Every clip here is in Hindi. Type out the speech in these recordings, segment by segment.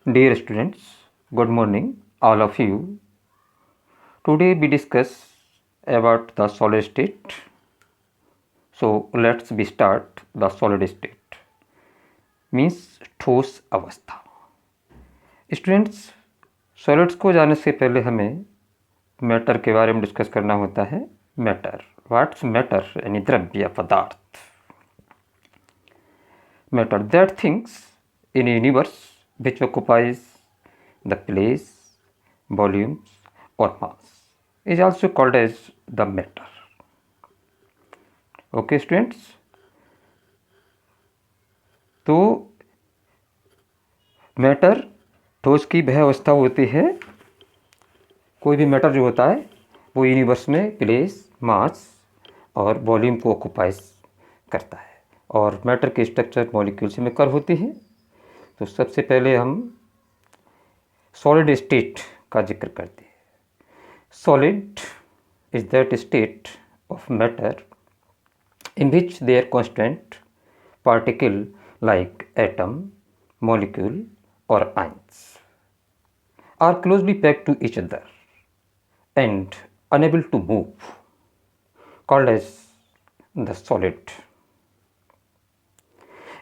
Dear students, good morning, all of you. Today we discuss about the solid state. So let's be start the solid state means ठोस अवस्था. स्टूडेंट्स, सॉलिड्स को जाने से पहले हमें मैटर के बारे में डिस्कस करना होता है. Matter, what's matter? यानी द्रव्य या पदार्थ. Matter, that things in a universe which occupies the place, volumes or mass is also called as the matter. Okay students, तो मैटर ठोस की वह अवस्था होती है. कोई भी मैटर जो होता है वो यूनिवर्स में प्लेस, मास और वॉल्यूम को ऑक्युपाइज करता है. और मैटर के स्ट्रक्चर मॉलिक्यूल से मिलकर होती है. तो सबसे पहले हम सॉलिड स्टेट का जिक्र करते हैं. Solid is that state of matter in which their constant particle like atom, molecule or ions are closely packed to each other and unable to move, called as the solid.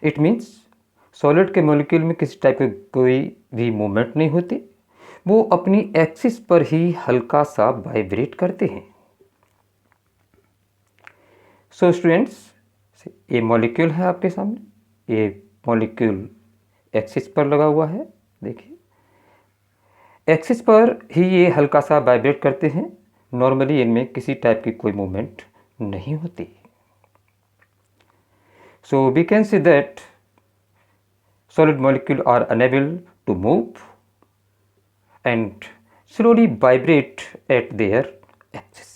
It means solid के मॉलिक्यूल में किसी टाइप की कोई भी मूवमेंट नहीं होती. वो अपनी एक्सिस पर ही हल्का सा वाइब्रेट करते हैं. सो स्टूडेंट्स, ये मॉलिक्यूल है आपके सामने. ये मॉलिक्यूल एक्सिस पर लगा हुआ है. देखिए, एक्सिस पर ही ये हल्का सा वाइब्रेट करते हैं. नॉर्मली इनमें किसी टाइप की कोई मूवमेंट नहीं होती. So we can say that solid molecule are unable to move and slowly vibrate at their axis.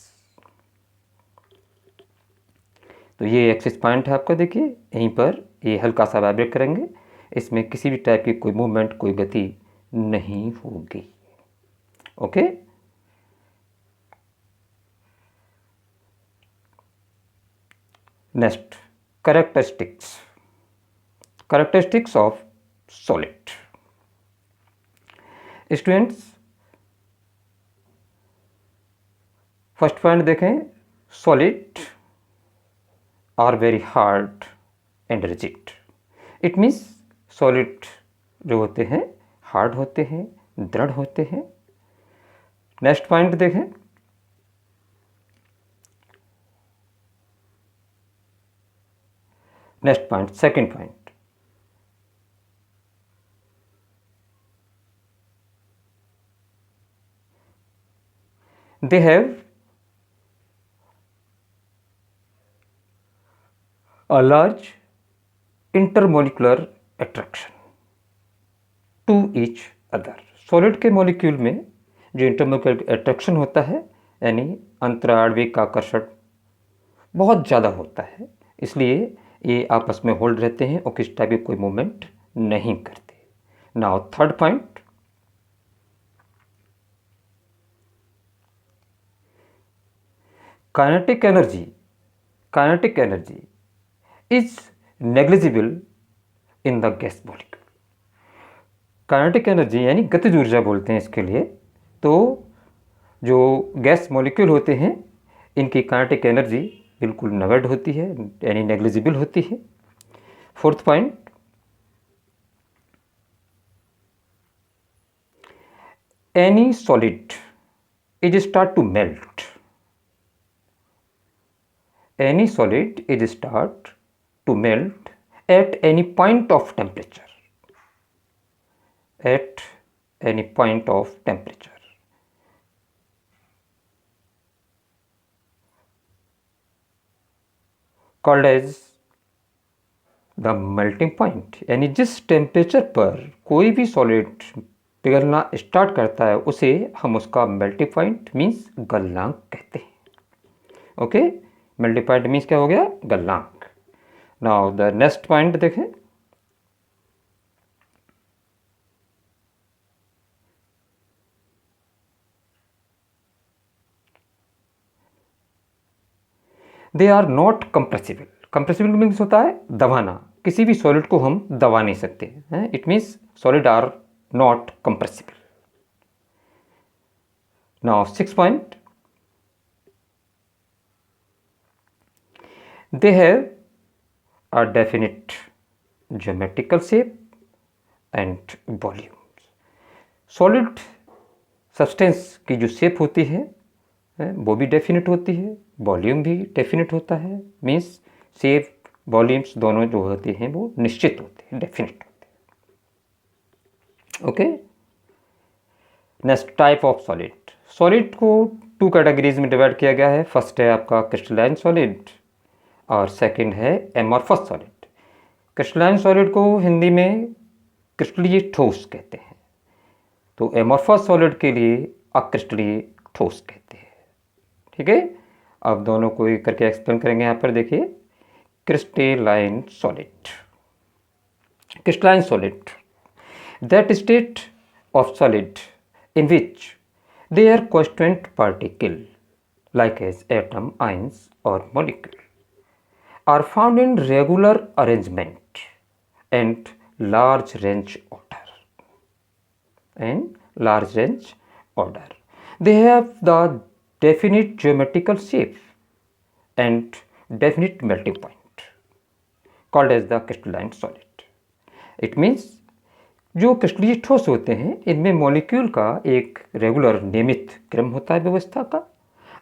तो ये एक्सिस पॉइंट है आपका. देखिए, यहीं पर ये हल्का सा वाइब्रेट करेंगे. इसमें किसी भी टाइप की कोई मूवमेंट, कोई गति नहीं होगी. Okay. Next, characteristics of solid. Students, first point देखें. Solid are very hard and rigid. It means solid जो होते हैं हार्ड होते हैं, दृढ़ होते हैं. नेक्स्ट पॉइंट देखें. Next point, second point. They have a large intermolecular attraction to each other. Solid के मॉलिक्यूल में जो इंटरमोलिकुलर अट्रैक्शन होता है, यानी अंतराणविक आकर्षण बहुत ज़्यादा होता है. इसलिए ये आपस में होल्ड रहते हैं और किसी टाइप की कोई मूवमेंट नहीं करते. Now third point. Kinetic energy is negligible in the gas molecule. Kinetic energy यानी गतिज ऊर्जा बोलते हैं इसके लिए. तो जो गैस मॉलिक्यूल होते हैं इनकी काइनेटिक एनर्जी बिल्कुल नगण्य होती है, यानी नेग्लिजिबल होती है. Fourth point. Any solid is start to melt. Any solid is start to melt at any point of temperature. At any point of temperature. Called as the melting point. यानी जिस टेम्परेचर पर कोई भी सॉलिड पिघलना स्टार्ट करता है उसे हम उसका मेल्टिंग पॉइंट मीन्स गलनांक कहते हैं. ओके. मेल्टिंग पॉइंट मीन्स क्या हो गया? गलनांक. नाउ द नेक्स्ट पॉइंट देखें. They are not compressible. Compressible means होता है दबाना. किसी भी सॉलिड को हम दबा नहीं सकते हैं. It means solid are not compressible. Now, sixth point, they have a definite geometrical shape and volumes. Solid substance की जो शेप होती है वो भी डेफिनेट होती है, वॉल्यूम भी डेफिनेट होता है। मीन्स शेप वॉल्यूम्स दोनों जो होते हैं वो निश्चित होते हैं, डेफिनेट होते हैं। Okay, next type of solid. Solid को टू कैटेगरीज में डिवाइड किया गया है। फर्स्ट है आपका क्रिस्टलाइन सॉलिड और सेकंड है एमॉर्फस सॉलिड। क्रिस्टलाइन सॉलिड को हिंदी में क्रिस्टलीय ठोस कहते हैं, तो एमॉर्फस सॉलिड के लिए अक्रिस्टलीय ठोस कहते हैं। ठीक है, अब दोनों को एक करके एक्सप्लेन करेंगे। यहाँ पर देखिए, crystalline solid. Crystalline solid, that state of solid in which they are constant particle like as atom, ions or molecule are found in regular arrangement and large range order. They have the definite geometrical shape and definite melting point called as the crystalline solid. It means जो क्रिस्टलीय ठोस होते हैं इनमें मॉलिक्यूल का एक रेगुलर नियमित क्रम होता है व्यवस्था का,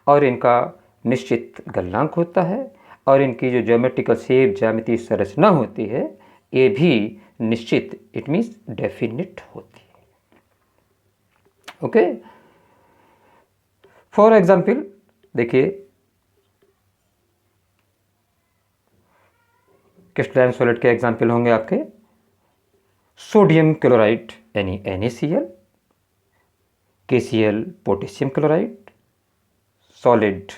और इनका निश्चित गलनांक होता है, और इनकी जो ज्योमेट्रिकल शेप ज्यामितीय संरचना होती है ये भी निश्चित, इट मीन्स डेफिनिट होती है। ओके, फॉर एग्जाम्पल देखिए, क्रिस्टलाइन सॉलिड के एग्जाम्पल होंगे आपके सोडियम क्लोराइड यानी NaCl, KCl potassium chloride, solid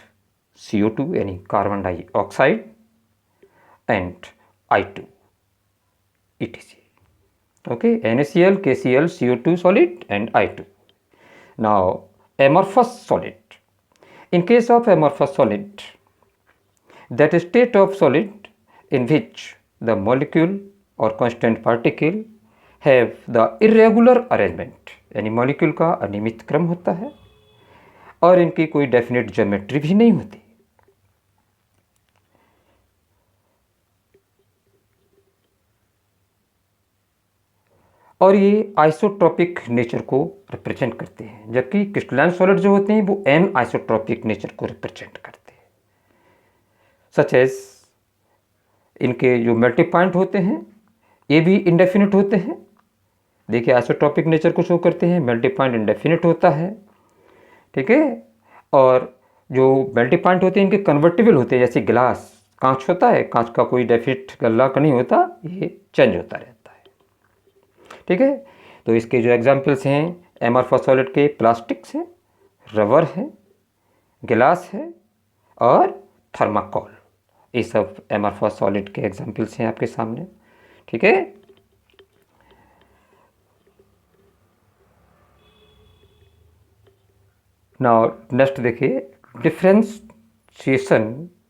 CO2 यानी carbon dioxide and I2 etc. okay, NaCl, KCl, CO2 solid and I2. Now amorphous solid. In case of amorphous solid, that state of solid in which the molecule or constant particle have the irregular arrangement, यानी मॉलिक्यूल का अनियमित क्रम होता है और इनकी कोई डेफिनेट ज्योमेट्री भी नहीं होती। और ये आइसोट्रोपिक नेचर को रिप्रेजेंट करते हैं, जबकि क्रिस्टलाइन सॉलिड जो होते हैं वो एन आइसोट्रोपिक नेचर को रिप्रेजेंट करते हैं। सच एज इनके जो मेल्टिंग पॉइंट होते हैं ये भी इंडेफिनिट होते हैं। देखिए, आइसोट्रोपिक नेचर को शो करते हैं, मेल्टिंग पॉइंट इंडेफिनिट होता है। ठीक है, और जो मेल्टिंग पॉइंट होते हैं इनके कन्वर्टिबल होते हैं, जैसे गिलास कांच होता है, कांच का कोई डेफिनिट गल्ला का नहीं होता, ये चेंज होता रहता है। ठीक है, तो इसके जो एग्जाम्पल्स हैं एमॉर्फस सॉलिड के, प्लास्टिक्स हैं, रबर है, गिलास है और थर्माकोल, ये सब एमॉर्फस सॉलिड के एग्जाम्पल्स हैं आपके सामने। ठीक है, नाउ नेक्स्ट देखिए, differentiation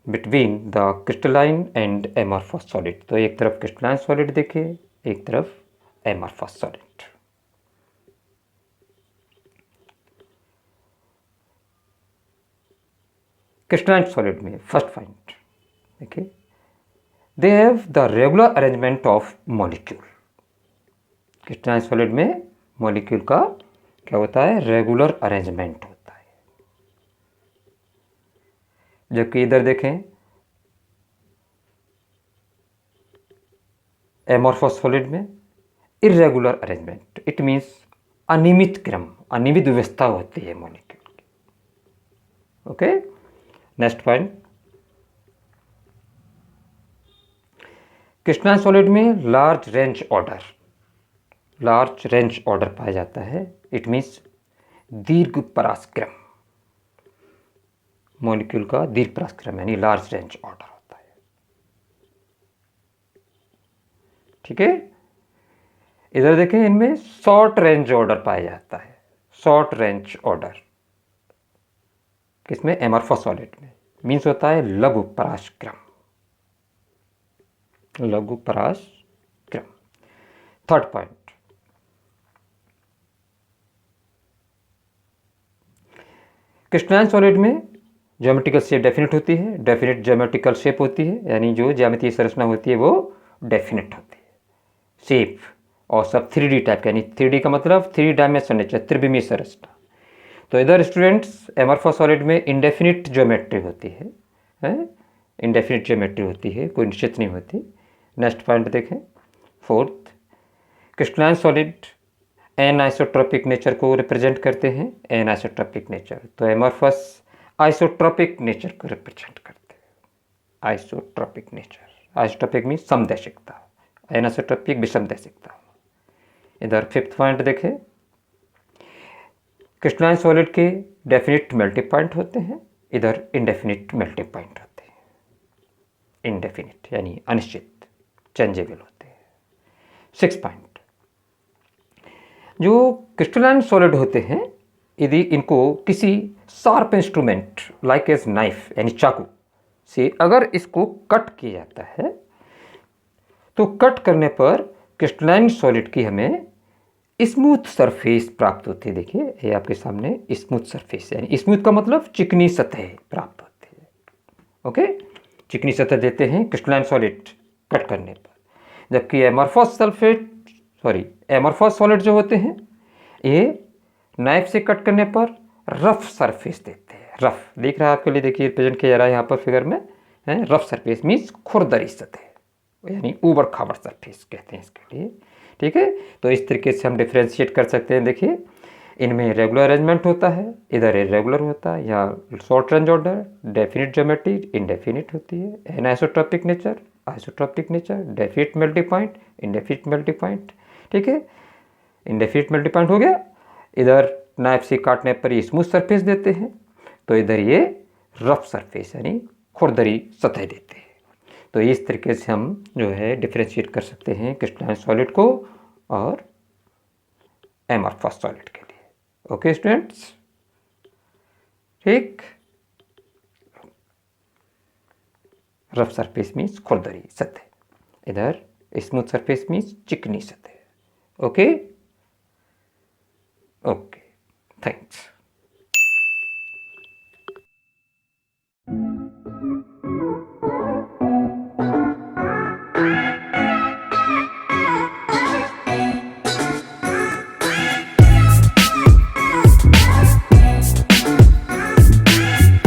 between the crystalline and amorphous solid. तो एक तरफ क्रिस्टलाइन सॉलिड देखिए, एक तरफ एमॉर्फस सॉलिड। क्रिस्टलाइन सॉलिड में फर्स्ट पॉइंट देखिए, they have the regular arrangement of molecule. Crystalline solid में मॉलिक्यूल का क्या होता है, रेगुलर अरेंजमेंट होता है। जबकि इधर देखें एमॉर्फस सॉलिड में इरेगुलर अरेंजमेंट, इट मीन्स अनियमित क्रम, अनियमित व्यवस्था होती है मॉलिक्यूल की। Okay, next point, crystalline solid में लार्ज रेंज ऑर्डर पाया जाता है। इट मीन्स दीर्घ परासक्रम, मॉलिक्यूल का दीर्घ परासक्रम यानी लार्ज रेंज ऑर्डर होता है। ठीक है, इधर देखें, इनमें शॉर्ट रेंज ऑर्डर पाया जाता है। शॉर्ट रेंज ऑर्डर किसमें, एमॉर्फस सॉलिड में, मीन्स होता है लघु परासक्रम, लघु परासक्रम। थर्ड पॉइंट, क्रिस्टलाइन सॉलिड में ज्योमेट्रिकल शेप डेफिनेट होती है, डेफिनेट ज्योमेट्रिकल शेप होती है, यानी जो ज्यामितीय संरचना होती है वो डेफिनेट होती है। शेप और सब 3D टाइप का, यानी 3D का मतलब 3 डायमेंशन नेचर, त्रिविमीय संरचना। तो इधर स्टूडेंट्स एमॉर्फस सॉलिड में इंडेफिनिट ज्योमेट्री होती है, इंडेफिनिट ज्योमेट्री होती है, कोई निश्चित नहीं होती। नेक्स्ट पॉइंट देखें, fourth, crystalline solid anisotropic nature को रिप्रेजेंट करते हैं, एन आइसोट्रोपिक नेचर। तो एमॉर्फस आइसोट्रोपिक नेचर को रिप्रेजेंट करते हैं, आइसोट्रोपिक नेचर। आइसोट्रोपिक मीन समदैशिकता, एन आइसोट्रोपिक विषमदैशिकता। इधर फिफ्थ पॉइंट देखें, क्रिस्टलाइन सॉलिड के डेफिनिट मेल्टिंग पॉइंट होते हैं, इधर इनडेफिनिट मेल्टिंग पॉइंट होते हैं। इनडेफिनिट यानी अनिश्चित, चेंजेबल होते हैं। सिक्स पॉइंट, जो क्रिस्टलाइन सॉलिड होते हैं यदि इनको किसी sharp instrument like as knife यानी चाकू से अगर इसको कट किया जाता है तो कट करने पर क्रिस्टलाइन सॉलिड की हमें स्मूथ सरफेस प्राप्त होती है। देखिए ये आपके सामने स्मूथ सरफेस, यानी स्मूथ का मतलब चिकनी सतह प्राप्त होती है। ओके, चिकनी सतह देते हैं क्रिस्टलाइन सॉलिड कट करने पर, जबकि एमॉर्फस सॉलिड जो होते हैं ये नाइफ से कट करने पर रफ सरफेस देते हैं। रफ दिख रहा है आपके लिए, देखिए रिप्रेजेंट किया जा रहा है यहाँ पर फिगर में, है रफ सरफेस मीन्स खुरदरी सतह, यानी ऊबड़ खाबड़ सरफेस कहते हैं इसके लिए। ठीक है, तो इस तरीके से हम डिफ्रेंशिएट कर सकते हैं। देखिए इनमें रेगुलर अरेंजमेंट होता है, इधर इरेगुलर होता है, यहाँ short range order, definite geometry, indefinite होती है, anisotropic nature, isotropic nature, definite melting point, indefinite melting point. ठीक है, इनडेफिनिट मेल्टिंग पॉइंट हो गया, इधर नाइफ से काटने पर ये स्मूथ सरफेस देते हैं, तो इधर ये रफ सरफेस यानी खुरदरी सतह देते हैं। तो इस तरीके से हम जो है डिफ्रेंशिएट कर सकते हैं क्रिस्टलाइन सॉलिड को और एमॉर्फस सॉलिड के लिए। ओके स्टूडेंट्स, ठीक। रफ सरफेस मीन्स खुरदरी सतह, इधर स्मूथ सरफेस मीन्स चिकनी सतह। Okay, okay, thanks.